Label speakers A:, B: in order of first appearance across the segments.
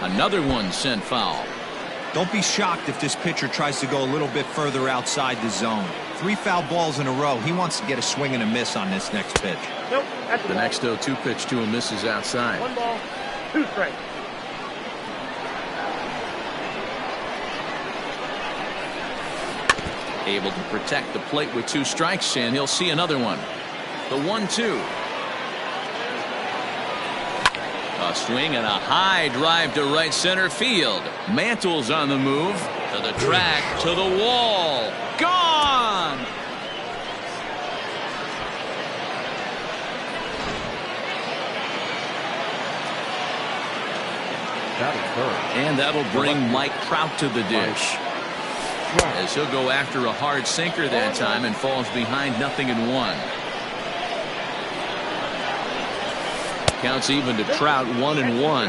A: Another one sent foul.
B: Don't be shocked if this pitcher tries to go a little bit further outside the zone. 3 foul balls in a row. He wants to get a swing and a miss on this next pitch.
C: Nope,
A: the next 0-2 pitch to him misses outside.
C: 1 ball, 2 strikes.
A: Able to protect the plate with 2 strikes, and he'll see another one. The 1-2. A swing and a high drive to right center field. Mantle's on the move. To the track, to the wall. Gone! And that'll bring Mike Trout to the dish, as he'll go after a hard sinker that time and falls behind 0-1. Counts even to Trout, 1-1.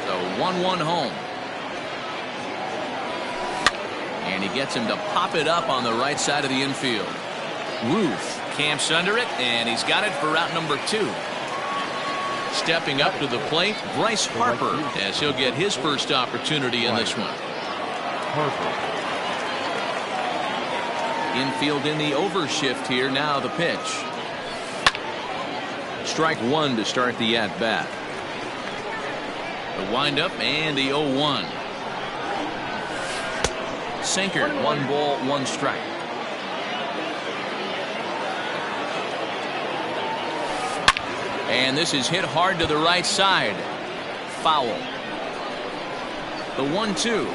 A: So 1-1 home. And he gets him to pop it up on the right side of the infield. Ruth camps under it, and he's got it for out number 2. Stepping up to the plate, Bryce Harper, as he'll get his first opportunity in this one. Infield in the overshift here. Now the pitch. Strike 1 to start the at-bat. The windup and the 0-1. Sinker, 1 ball, 1 strike. And this is hit hard to the right side. Foul. The 1-2.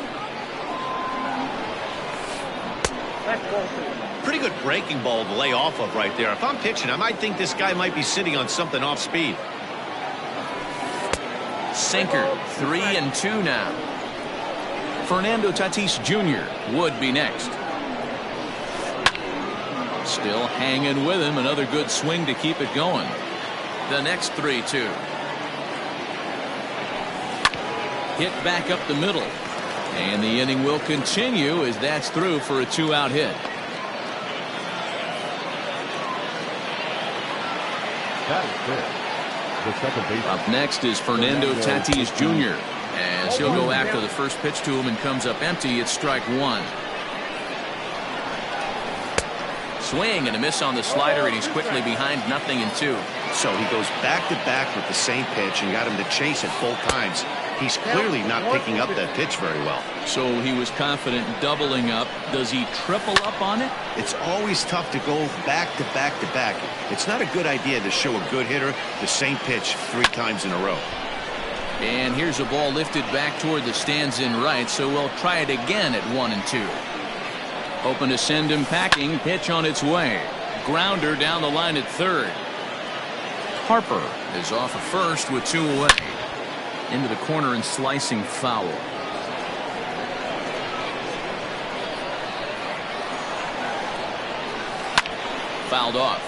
D: Pretty good breaking ball to lay off of right there. If I'm pitching, I might think this guy might be sitting on something off speed.
A: Sinker, 3-2 now. Fernando Tatis Jr. would be next. Still hanging with him. Another good swing to keep it going. The next 3-2. Hit back up the middle. And the inning will continue as that's through for a 2-out hit. Up next is Fernando Tatis Jr. as he'll go after the first pitch to him and comes up empty. It's strike 1. Swing and a miss on the slider, and he's quickly behind 0-2.
D: So he goes back-to-back with the same pitch and got him to chase it both times. He's clearly not picking up that pitch very well.
A: So he was confident doubling up. Does he triple up on it?
D: It's always tough to go back-to-back-to-back. It's not a good idea to show a good hitter the same pitch 3 times in a row.
A: And here's a ball lifted back toward the stands in right, so we'll try it again at 1-2. Hoping to send him packing. Pitch on its way. Grounder down the line at third. Harper is off of first with 2 away. Into the corner and slicing foul. Fouled off.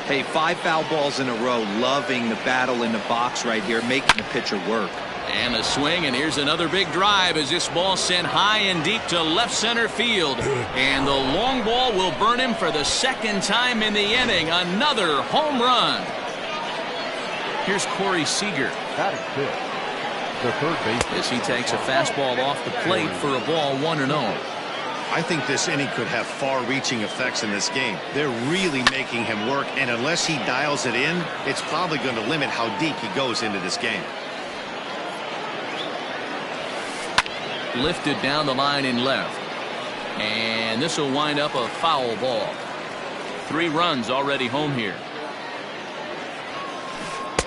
B: Hey, 5 foul balls in a row. Loving the battle in the box right here, making the pitcher work.
A: And a swing, and here's another big drive as this ball sent high and deep to left center field. And the long ball will burn him for the 2nd time in the inning. Another home run. Here's Corey Seager.
E: That is good. The third base.
A: As he takes a fastball off the plate for a ball 1-0.
D: I think this inning could have far-reaching effects in this game. They're really making him work, and unless he dials it in, it's probably going to limit how deep he goes into this game.
A: Lifted down the line in left. And this will wind up a foul ball. 3 runs already home here.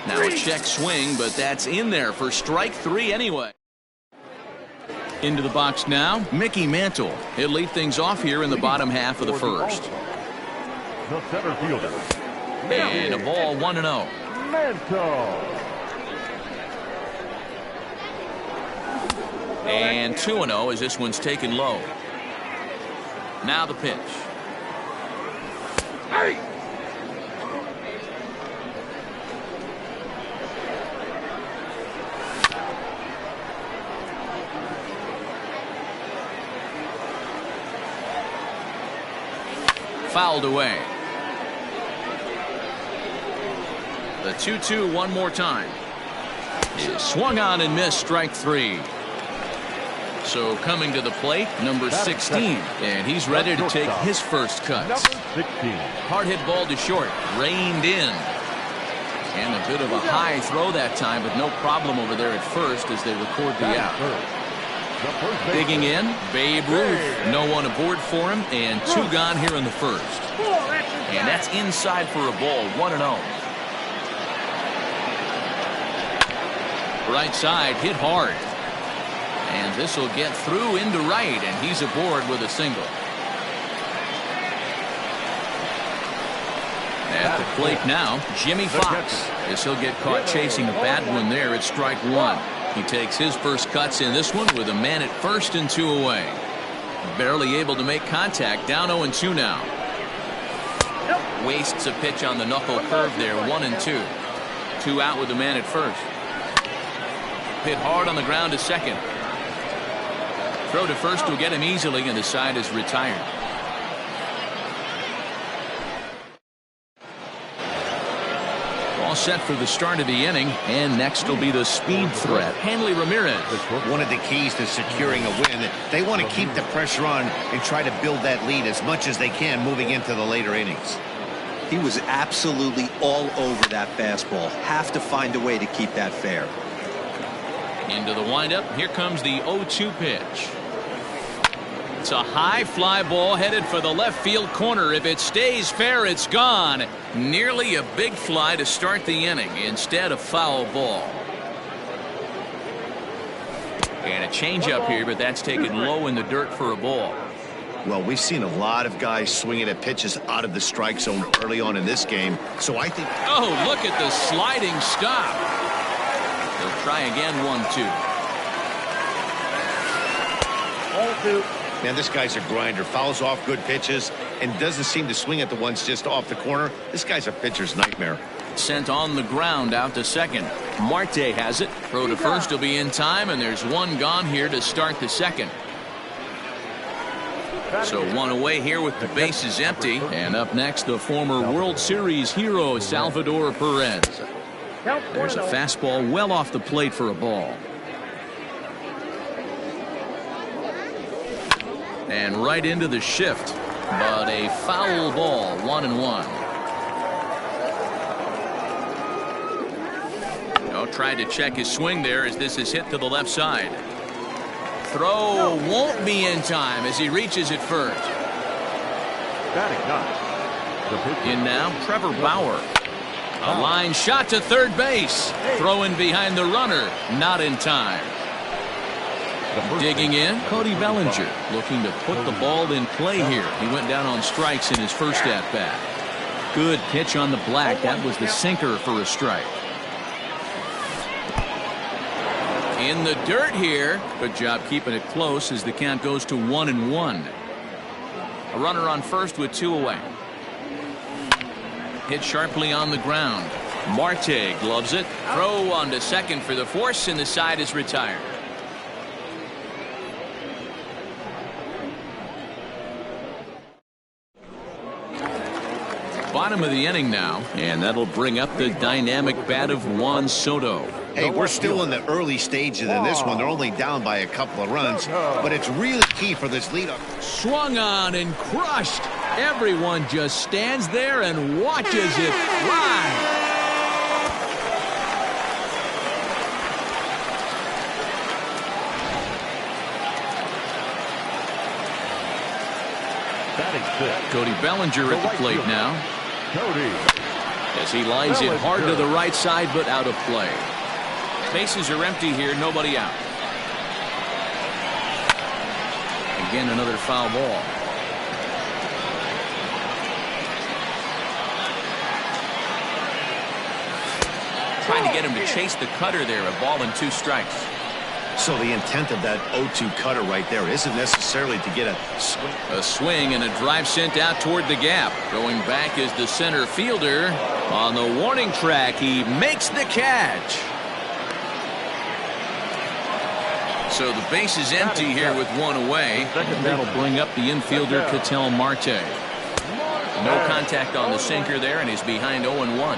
A: Now a check swing, but that's in there for strike 3 anyway. Into the box now, Mickey Mantle. He'll lead things off here in the bottom half of the first.
E: The center fielder.
A: And a ball 1-0.
E: Mantle.
A: And 2-0 as this one's taken low. Now the pitch.
E: Hey.
A: Fouled away. The 2-2 one more time. is swung on and missed, strike 3. So coming to the plate, number 16, and he's ready to take his first cuts. Hard hit ball to short, reined in. And a bit of a high throw that time, but no problem over there at first as they record the out. Digging in, Babe Ruth. No one aboard for him, and 2 gone here in the first. And that's inside for a ball, 1-0. Right side, hit hard. And this will get through into right, and he's aboard with a single. At the plate now, Jimmy Fox. As he'll get caught chasing a bad one there at strike 1. He takes his first cuts in this one with a man at first and 2 away. Barely able to make contact, down 0-2 now. Wastes a pitch on the knuckle curve there, 1-2. 2 out with the man at first. Hit hard on the ground to second. Throw to first will get him easily, and the side is retired. All set for the start of the inning, and next will be the speed threat, Hanley Ramirez.
D: One of the keys to securing a win, they want to keep the pressure on and try to build that lead as much as they can moving into the later innings.
B: He was absolutely all over that fastball. Have to find a way to keep that fair.
A: Into the windup, here comes the 0-2 pitch. It's a high fly ball headed for the left field corner. If it stays fair, it's gone. Nearly a big fly to start the inning. Instead, a foul ball. And a changeup here, but that's taken low in the dirt for a ball.
D: Well, we've seen a lot of guys swinging at pitches out of the strike zone early on in this game. So I think...
A: Oh, look at the sliding stop. They'll try again, 1-2.
E: 0-2.
D: Man, this guy's a grinder. Fouls off good pitches and doesn't seem to swing at the ones just off the corner. This guy's a pitcher's nightmare.
A: Sent on the ground out to second. Marte has it. Throw to first will be in time, and there's 1 gone here to start the second. So 1 away here with the bases empty. And up next, the former World Series hero, Salvador Perez. There's a fastball well off the plate for a ball. And right into the shift, but a foul ball, 1-1. Oh, tried to check his swing there as this is hit to the left side. Throw won't be in time as he reaches it first. In now, Trevor Bauer. A line shot to third base. Throwing behind the runner, not in time. Digging in, Cody Bellinger looking to put the ball in play here. He went down on strikes in his first at-bat. Good pitch on the black. That was the sinker for a strike. In the dirt here. Good job keeping it close as the count goes to 1-1. A runner on first with 2 away. Hit sharply on the ground. Marte gloves it. Throw on to second for the force, and the side is retired. Bottom of the inning now, and that'll bring up the dynamic bat of Juan Soto.
D: Hey, we're still in the early stages in this one. They're only down by a couple of runs, but it's really key for this leadoff.
A: Swung on and crushed. Everyone just stands there and watches it fly. Cody Bellinger at the plate now. As he lines it hard to the right side, but out of play. Bases are empty here, nobody out. Again, another foul ball. Trying to get him to chase the cutter there, a ball and 2 strikes.
D: So the intent of that 0-2 cutter right there isn't necessarily to get a swing.
A: A swing and a drive sent out toward the gap. Going back is the center fielder. On the warning track, he makes the catch. So the base is empty here with 1 away. And that'll bring up the infielder, Ketel Marte. No contact on the sinker there, and he's behind 0-1.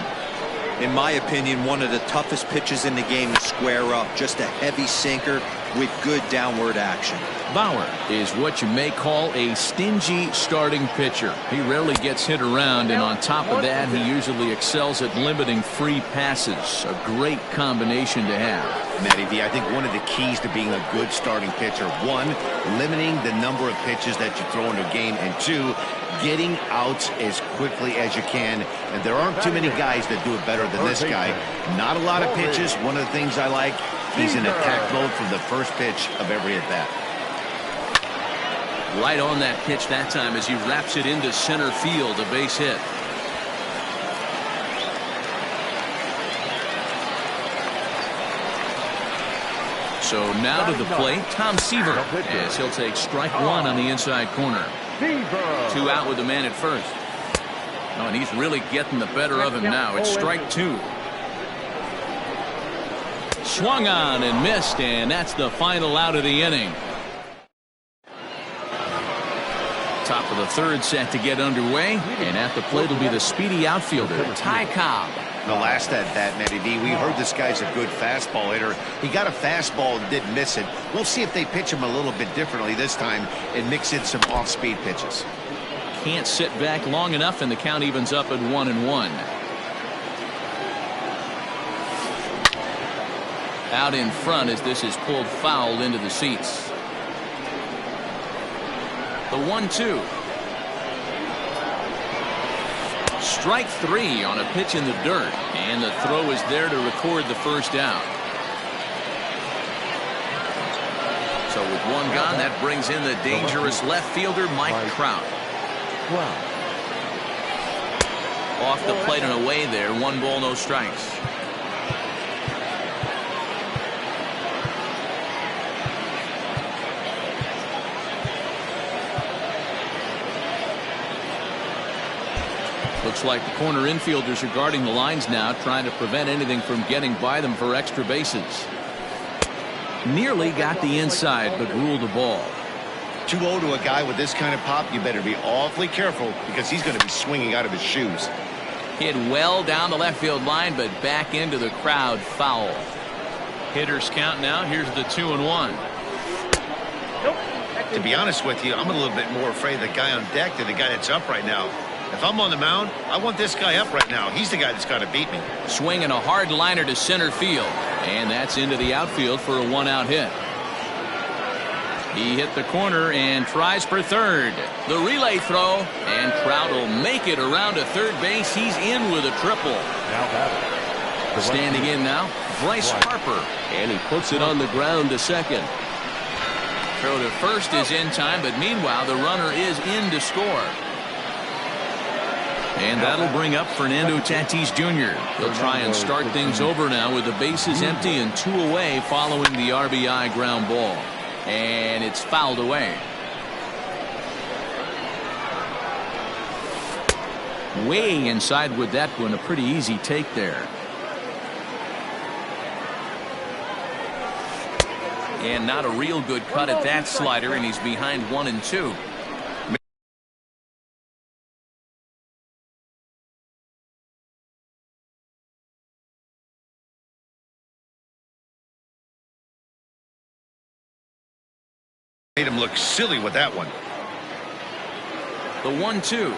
B: In my opinion, one of the toughest pitches in the game to square up. Just a heavy sinker with good downward action.
A: Bauer is what you may call a stingy starting pitcher. He rarely gets hit around, and on top of that, he usually excels at limiting free passes. A great combination to have.
D: Matty V, I think one of the keys to being a good starting pitcher, one, limiting the number of pitches that you throw into a game, and two, getting outs as quickly as you can. And there aren't too many guys that do it better than this guy. Not a lot of pitches. One of the things I like, he's in attack mode from the first pitch of every at-bat.
A: Right on that pitch that time as he wraps it into center field, a base hit. So now to the plate, Tom Seaver, as he'll take strike one on the inside corner. 2 out with the man at first. Oh, and he's really getting the better of him now. It's strike 2. Swung on and missed, and that's the final out of the inning. Top of the third set to get underway, and at the plate will be the speedy outfielder, Ty Cobb.
D: The last at-bat, Matty B, we heard this guy's a good fastball hitter. He got a fastball and didn't miss it. We'll see if they pitch him a little bit differently this time and mix in some off-speed pitches.
A: Can't sit back long enough, and the count evens up at 1-1. Out in front as this is pulled foul into the seats. The 1-2. Strike 3 on a pitch in the dirt, and the throw is there to record the first out. So with one gone, that brings in the dangerous left fielder Mike Trout. Off the plate and away there. 1 ball, no strikes. Looks like the corner infielders are guarding the lines now, trying to prevent anything from getting by them for extra bases. Nearly got the inside, but ruled the ball.
D: 2-0 to a guy with this kind of pop, you better be awfully careful because he's going to be swinging out of his shoes.
A: Hit well down the left field line, but back into the crowd, foul. Hitters count now. Here's the 2-1.
D: To be honest with you, I'm a little bit more afraid of the guy on deck than the guy that's up right now. If I'm on the mound, I want this guy up right now. He's the guy that's got to beat me.
A: Swinging a hard liner to center field, and that's into the outfield for a 1-out hit. He hit the corner and tries for third. The relay throw, and Trout will make it around to third base. He's in with a triple. Standing in now, Bryce Harper, and he puts it on the ground to second. Throw to first is in time, but meanwhile the runner is in to score. And that'll bring up Fernando Tatis Jr. He'll try and start things over now with the bases empty and 2 away following the RBI ground ball. And it's fouled away. Way inside with that one. A pretty easy take there. And not a real good cut at that slider, and he's behind 1-2.
D: Made him look silly with that one.
A: The 1-2.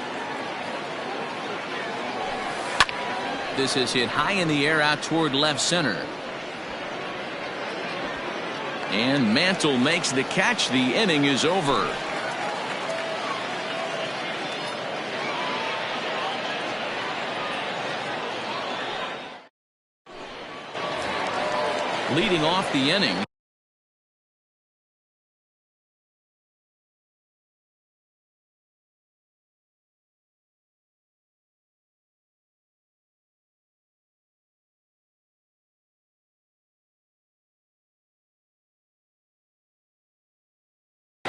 A: This is hit high in the air out toward left center. And Mantle makes the catch. The inning is over. Leading off the inning.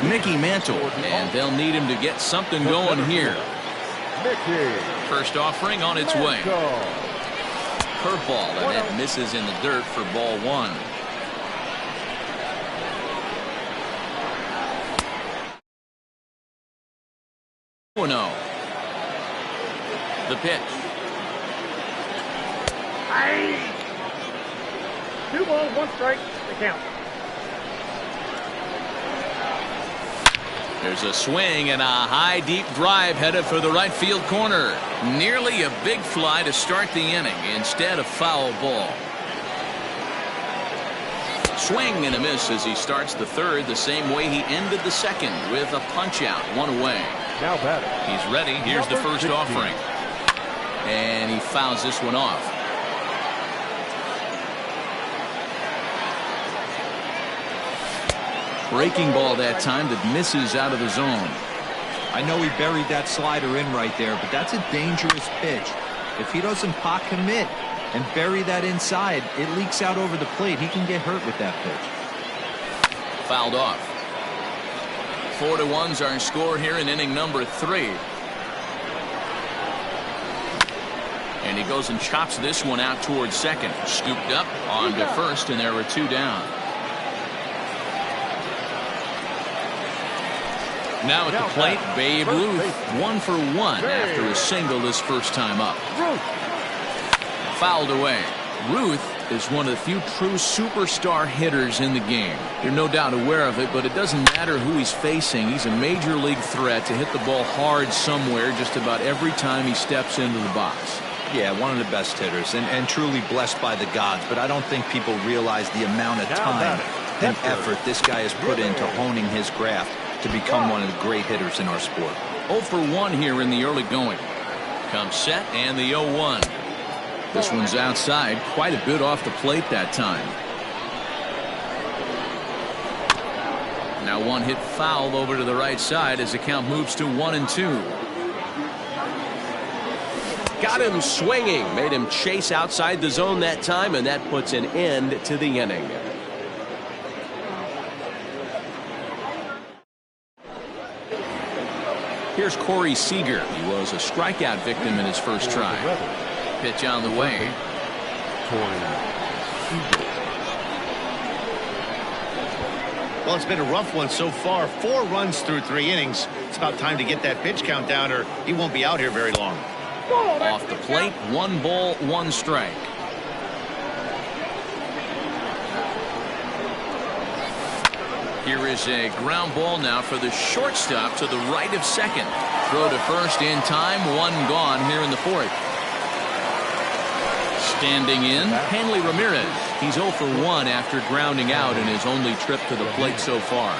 A: Mickey Mantle, and they'll need him to get something going here. First offering on its way. Curveball, and that misses in the dirt for ball 1. The pitch.
E: 2 balls, 1 strike. The count.
A: There's a swing and a high deep drive headed for the right field corner. Nearly a big fly to start the inning. Instead, a foul ball. Swing and a miss as he starts the third the same way he ended the second with a punch out, 1 away.
E: Now batting.
A: He's ready. Here's the first
E: 16.
A: offering. And he fouls this one off. Breaking ball that time that misses out of the zone.
B: I know he buried that slider in right there, but that's a dangerous pitch. If he doesn't pot commit and bury that inside, it leaks out over the plate. He can get hurt with that pitch.
A: Fouled off. 4-1's our score here in inning number 3. And he goes and chops this one out towards second. Scooped up on to first, and there were 2 down. Now at the plate, Babe Ruth, 1 for 1 after a single his first time up. Fouled away. Ruth is one of the few true superstar hitters in the game. You're no doubt aware of it, but it doesn't matter who he's facing. He's a major league threat to hit the ball hard somewhere just about every time he steps into the box.
B: Yeah, one of the best hitters and truly blessed by the gods, but I don't think people realize the amount of time and effort this guy has put into honing his craft to become one of the great hitters in our sport.
A: 0 for 1 here in the early going. Comes set and the 0-1. This one's outside, quite a bit off the plate that time. Now one hit foul over to the right side as the count moves to 1-2.
C: Got him swinging, made him chase outside the zone that time, and that puts an end to the inning.
A: Here's Corey Seager. He was a strikeout victim in his first try. Pitch on the way.
D: Well, it's been a rough one so far. 4 runs through 3 innings. It's about time to get that pitch count down, or he won't be out here very long.
A: Off the plate, 1 ball, 1 strike. Here is a ground ball now for the shortstop to the right of second. Throw to first in time, 1 gone here in the 4th. Standing in, Hanley Ramirez. He's 0 for 1 after grounding out in his only trip to the plate so far.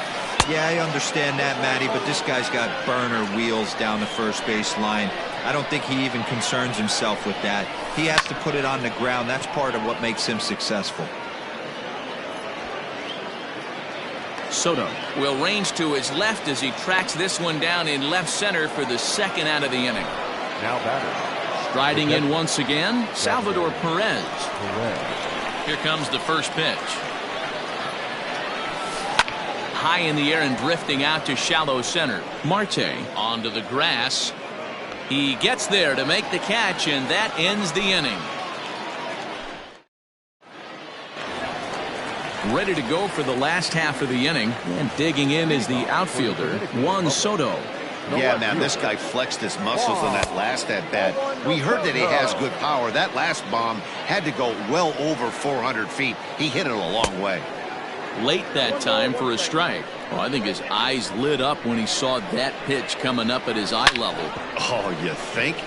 B: Yeah, I understand that, Matty, but this guy's got burner wheels down the first base line. I don't think he even concerns himself with that. He has to put it on the ground. That's part of what makes him successful.
A: Soto will range to his left as he tracks this one down in left center for the second out of the inning.
E: Now batter.
A: Striding in once again, Salvador Perez. Here comes the first pitch. High in the air and drifting out to shallow center. Marte onto the grass. He gets there to make the catch, and that ends the inning. Ready to go for the last half of the inning, and digging in is the outfielder, Juan Soto.
D: Yeah, man, this guy flexed his muscles on that last at-bat. We heard that he has good power. That last bomb had to go well over 400 feet. He hit it a long way.
A: Late that time for a strike. Well, I think his eyes lit up when he saw that pitch coming up at his eye level.
D: Oh, you think?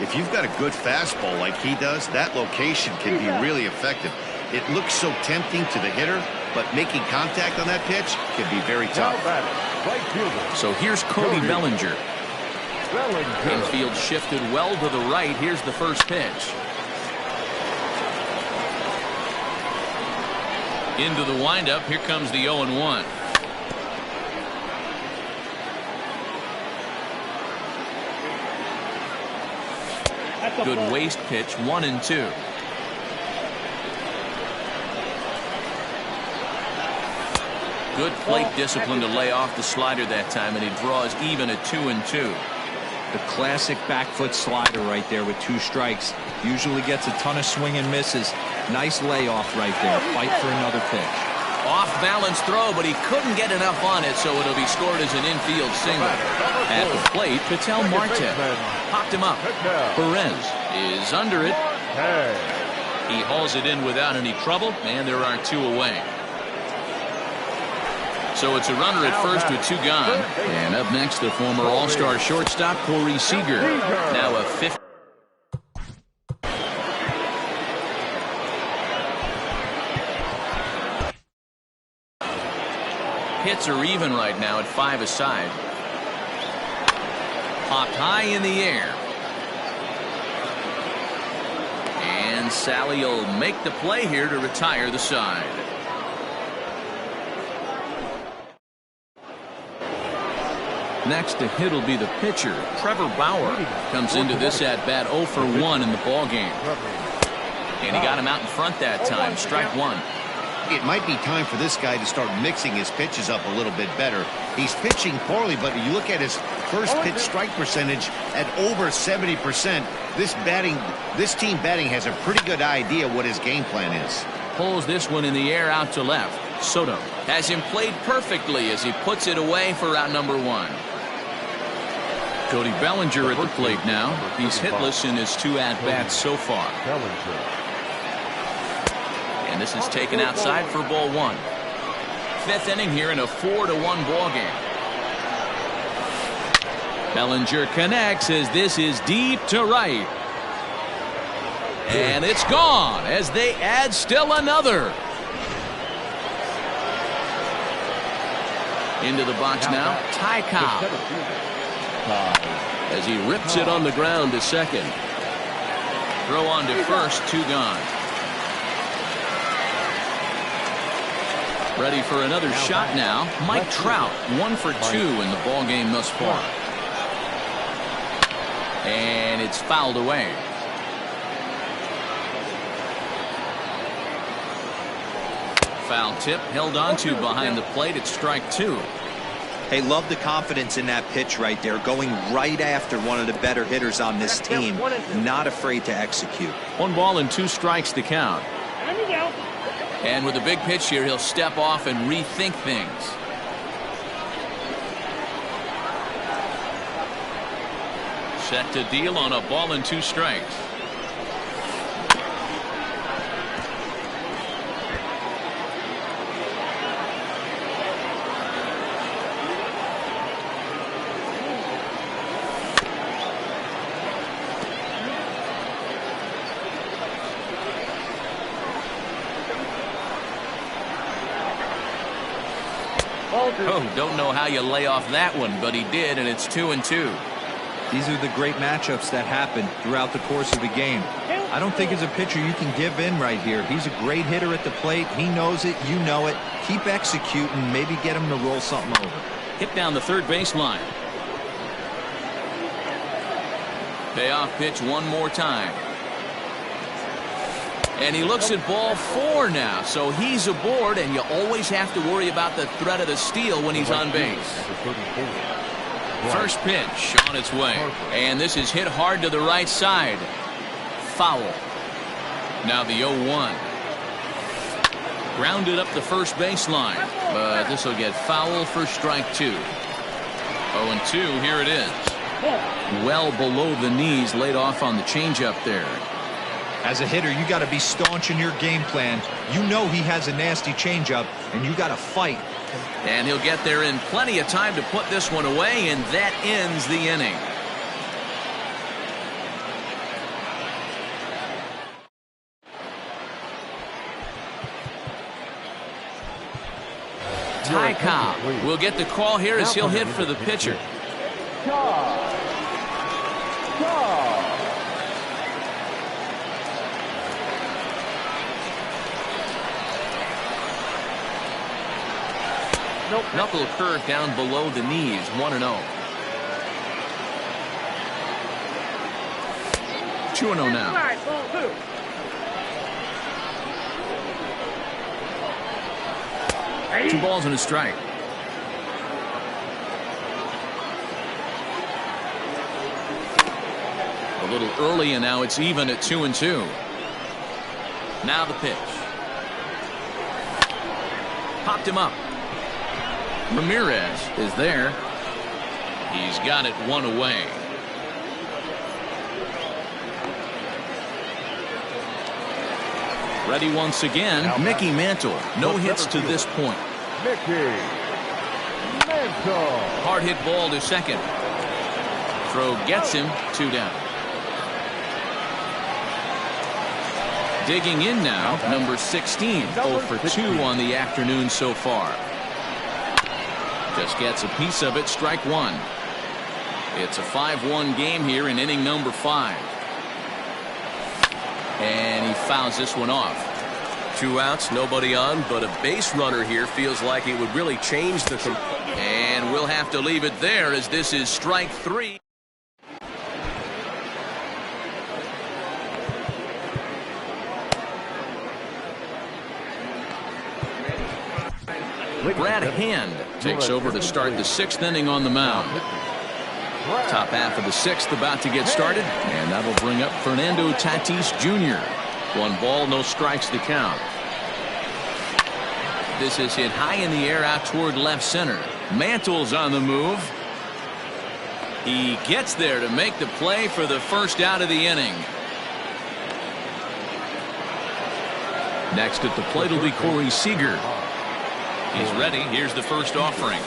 D: If you've got a good fastball like he does, that location can be really effective. It looks so tempting to the hitter, but making contact on that pitch can be very tough.
E: Right fielder.
A: So here's Cody Bellinger. Infield shifted well to the right. Here's the first pitch. Into the windup. Here comes the 0-1. Good waist pitch, 1-2. Good plate discipline to lay off the slider that time, and he draws even at 2-2.
B: The classic back foot slider right there with 2 strikes. Usually gets a ton of swing and misses. Nice layoff right there. Fight for another pitch.
A: Off balance throw, but he couldn't get enough on it, so it'll be scored as an infield single. At the plate, Patel Marte popped him up. Perez is under it. He hauls it in without any trouble, and there are 2 away. So it's a runner at first with 2 gone. And up next, the former All-Star shortstop, Corey Seager. Now a 50. Hits are even right now at 5 aside. Popped high in the air. And Sally will make the play here to retire the side. Next to hit will be the pitcher, Trevor Bauer. Comes into this at bat 0 for 1 in the ball game. And he got him out in front that time. Strike 1.
D: It might be time for this guy to start mixing his pitches up a little bit better. He's pitching poorly, but you look at his first pitch strike percentage at over 70%. This team batting has a pretty good idea what his game plan is.
A: Pulls this one in the air out to left. Soto has him played perfectly as he puts it away for out number 1. Cody Bellinger at the plate now. He's hitless in his 2 at-bats so far. And this is taken outside for ball 1. 5th inning here in a 4-1 ball game. Bellinger connects as this is deep to right. And it's gone as they add still another. Into the box now, Ty Cobb. As he rips it on the ground to second. Throw on to first, 2 gone. Ready for another shot now. Mike Trout, 1 for 2 in the ball game thus far. And it's fouled away. Foul tip held onto behind the plate at strike 2.
B: Hey, love the confidence in that pitch right there, going right after one of the better hitters on this team, not afraid to execute.
A: 1 ball and 2 strikes to count. And with a big pitch here, he'll step off and rethink things. Set to deal on a ball and 2 strikes. Oh, don't know how you lay off that one, but he did, and it's 2-2.
B: These are the great matchups that happen throughout the course of the game. I don't think as a pitcher you can give in right here. He's a great hitter at the plate. He knows it. You know it. Keep executing. Maybe get him to roll something over.
A: Hit down the third baseline. Payoff pitch one more time. And he looks at ball 4 now, so he's aboard, and you always have to worry about the threat of the steal when he's on base. First pitch on its way, and this is hit hard to the right side. Foul. Now the 0-1. Grounded up the first baseline, but this will get foul for strike 2. 0-2, here it is. Well below the knees, laid off on the changeup there.
B: As a hitter, you got to be staunch in your game plan. You know he has a nasty changeup, and you got to fight.
A: And he'll get there in plenty of time to put this one away, and that ends the inning. Ty Cobb will get the call here as he'll hit for the pitcher. Knuckle curve down below the knees, 1-0. 2-0 now. 2 balls and a strike. A little early, and now it's even at 2-2. Now the pitch. Popped him up. Ramirez is there. He's got it 1 away. Ready once again, Mickey Mantle. No hits to this point.
E: Mickey Mantle.
A: Hard hit ball to second. Throw gets him, 2 down. Digging in now, number 16. 0 for 2 on the afternoon so far. Just gets a piece of it, strike 1. It's a 5-1 game here in inning number 5. And he fouls this one off.
C: 2 outs, nobody on, but a base runner here feels like it would really change the...
A: And we'll have to leave it there as this is strike 3. Brad Hand takes over to start the 6th inning on the mound. Top half of the 6th about to get started, and that'll bring up Fernando Tatis Jr. 1 ball, no strikes to count. This is hit high in the air out toward left center. Mantle's on the move. He gets there to make the play for the first out of the inning. Next at the plate will be Corey Seager. He's ready. Here's the first offering.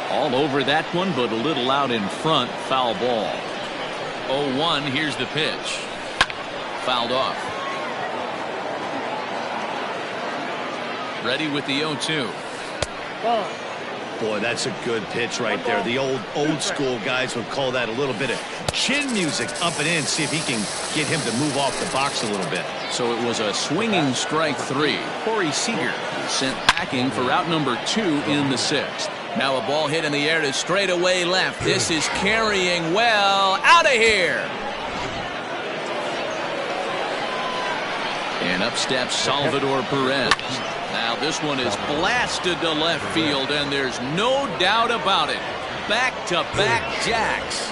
A: All over that one, but a little out in front. Foul ball. 0-1. Here's the pitch. Fouled off. Ready with the 0-2.
D: Boy, that's a good pitch right there. The old school guys would call that a little bit of chin music up and in. See if he can get him to move off the box a little bit.
A: So it was a swinging strike 3. Corey Seager sent packing for out number 2 in the 6th. Now a ball hit in the air to straightaway left. This is carrying well. Out of here. And up steps Salvador Perez. Now this one is blasted to left field, and there's no doubt about it. Back-to-back jacks.